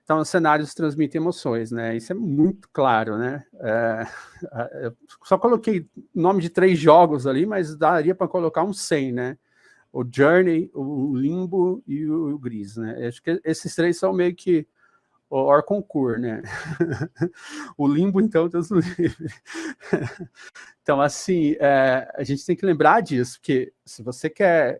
Então, os cenários transmitem emoções, né? Isso é muito claro, né? Eu só coloquei o nome de 3 jogos ali, mas daria para colocar uns 100, né? O Journey, o Limbo e o Gris, né? Acho que esses 3 são meio que o hors concours, né? O Limbo, então, Deus me livre. Então, assim, a gente tem que lembrar disso, porque se você quer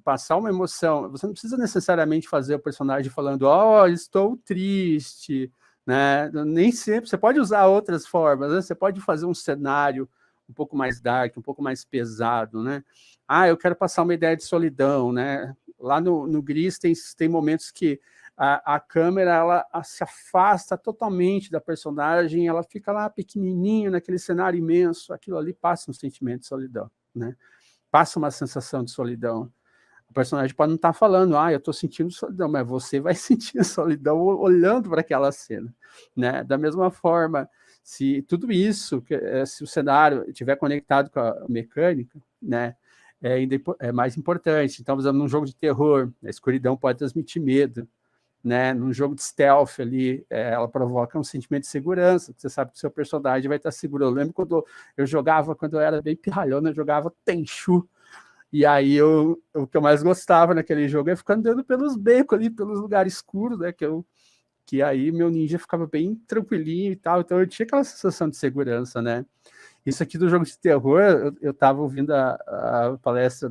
passar uma emoção, você não precisa necessariamente fazer o personagem falando, oh, estou triste, né? Nem sempre, você pode usar outras formas, né? Você pode fazer um cenário um pouco mais dark, um pouco mais pesado, né? Ah, eu quero passar uma ideia de solidão, né? Lá no Gris tem momentos que a câmera ela se afasta totalmente da personagem, ela fica lá pequenininha naquele cenário imenso, aquilo ali passa um sentimento de solidão, né? Passa uma sensação de solidão. O personagem pode não estar falando, eu estou sentindo solidão, mas você vai sentir a solidão olhando para aquela cena, né? Da mesma forma, se tudo isso, se o cenário estiver conectado com a mecânica, né? É mais importante. Então, por exemplo, num jogo de terror, a escuridão pode transmitir medo, né? Num jogo de stealth ali, ela provoca um sentimento de segurança, você sabe que o seu personagem vai estar seguro. Eu lembro quando eu jogava, quando eu era bem pirralhona, eu jogava Tenchu, e aí o que eu mais gostava naquele jogo é ficar andando pelos becos ali, pelos lugares escuros, né? Que aí meu ninja ficava bem tranquilinho e tal, então eu tinha aquela sensação de segurança, né? Isso aqui do jogo de terror, eu estava ouvindo a palestra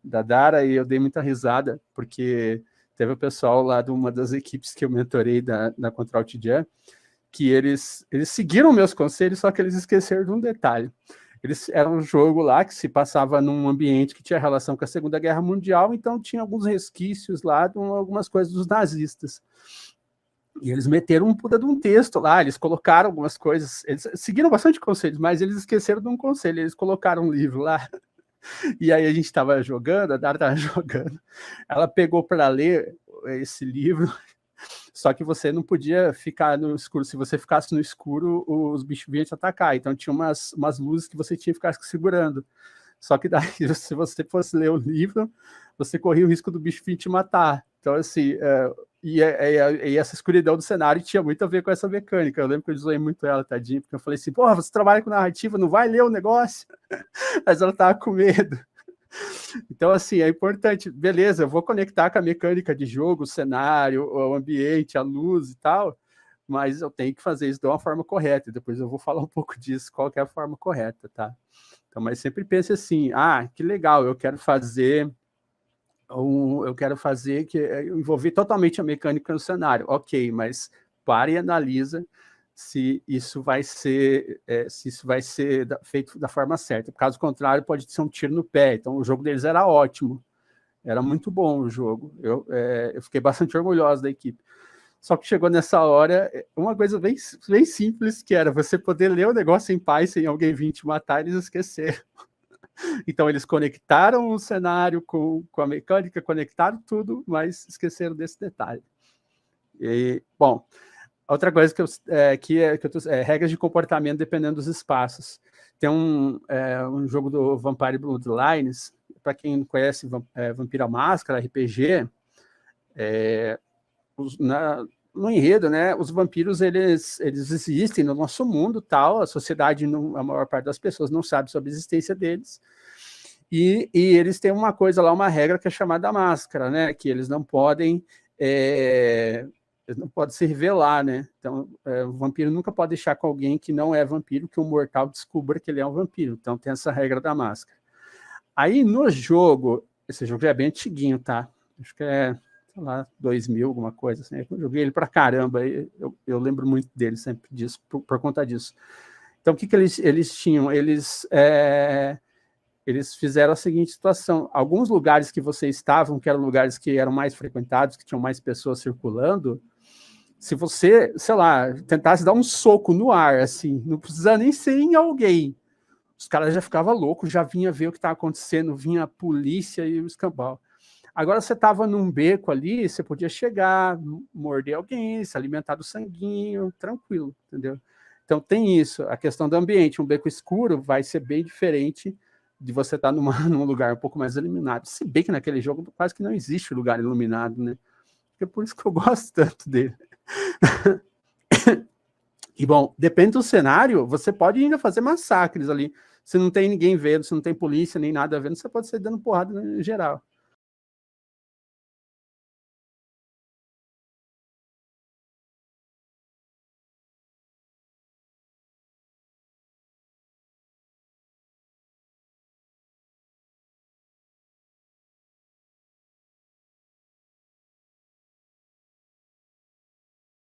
da Dara e eu dei muita risada, porque teve o pessoal lá de uma das equipes que eu mentorei da Control Tijan, que eles seguiram meus conselhos, só que eles esqueceram de um detalhe. Era um jogo lá que se passava num ambiente que tinha relação com a Segunda Guerra Mundial, então tinha alguns resquícios lá de algumas coisas dos nazistas. E eles meteram um puta de um texto lá, eles colocaram algumas coisas, eles seguiram bastante conselhos, mas eles esqueceram de um conselho, eles colocaram um livro lá. E aí a gente estava jogando, a Dara estava jogando, ela pegou para ler esse livro, só que você não podia ficar no escuro. Se você ficasse no escuro, os bichos vinham te atacar. Então tinha umas luzes que você tinha que ficar segurando. Só que daí, se você fosse ler o livro, você corria o risco do bicho vir te matar. Então, assim, e essa escuridão do cenário tinha muito a ver com essa mecânica. Eu lembro que eu zoei muito ela, tadinha, porque eu falei assim, porra, você trabalha com narrativa, não vai ler o negócio? Mas ela tava com medo. Então, assim, é importante, beleza, eu vou conectar com a mecânica de jogo, o cenário, o ambiente, a luz e tal, mas eu tenho que fazer isso de uma forma correta, e depois eu vou falar um pouco disso, qual que é a forma correta, tá? Então, mas sempre pense assim, que legal, eu quero fazer que envolver totalmente a mecânica no cenário, ok, mas pare e analisa se isso vai ser feito da forma certa. Caso contrário, pode ser um tiro no pé. Então, o jogo deles era ótimo, era muito bom o jogo. Eu fiquei bastante orgulhoso da equipe. Só que chegou nessa hora, uma coisa bem, bem simples, que era você poder ler o negócio em paz sem alguém vir te matar, eles esqueceram. Então, eles conectaram o cenário com a mecânica, conectaram tudo, mas esqueceram desse detalhe. E, bom, outra coisa regras de comportamento dependendo dos espaços. Tem um jogo do Vampire Bloodlines, para quem conhece Vampiro à Máscara, RPG, no enredo, né, os vampiros eles existem no nosso mundo, tal, a sociedade, a maior parte das pessoas não sabe sobre a existência deles, e eles têm uma coisa lá, uma regra que é chamada máscara, né, que eles não podem se revelar, né? Então, o vampiro nunca pode deixar com alguém que não é vampiro, que o mortal descubra que ele é um vampiro. Então, tem essa regra da máscara. Aí, no jogo, esse jogo já é bem antiguinho, tá? Acho que é, sei lá, 2000, alguma coisa assim. Eu joguei ele pra caramba, eu lembro muito dele sempre disso, por conta disso. Então, o que eles tinham? Eles fizeram a seguinte situação: alguns lugares que vocês estavam, que eram lugares que eram mais frequentados, que tinham mais pessoas circulando, se você, sei lá, tentasse dar um soco no ar, assim, não precisa nem ser em alguém, os caras já ficavam loucos, já vinha ver o que estava acontecendo, vinha a polícia e o escambau. Agora você estava num beco ali, você podia chegar, morder alguém, se alimentar do sanguinho, tranquilo, entendeu? Então tem isso, a questão do ambiente. Um beco escuro vai ser bem diferente de você estar num lugar um pouco mais iluminado. Se bem que naquele jogo quase que não existe lugar iluminado, né? É por isso que eu gosto tanto dele. E, bom, depende do cenário, você pode ainda fazer massacres ali. Se não tem ninguém vendo, se não tem polícia nem nada vendo, você pode sair dando porrada em geral.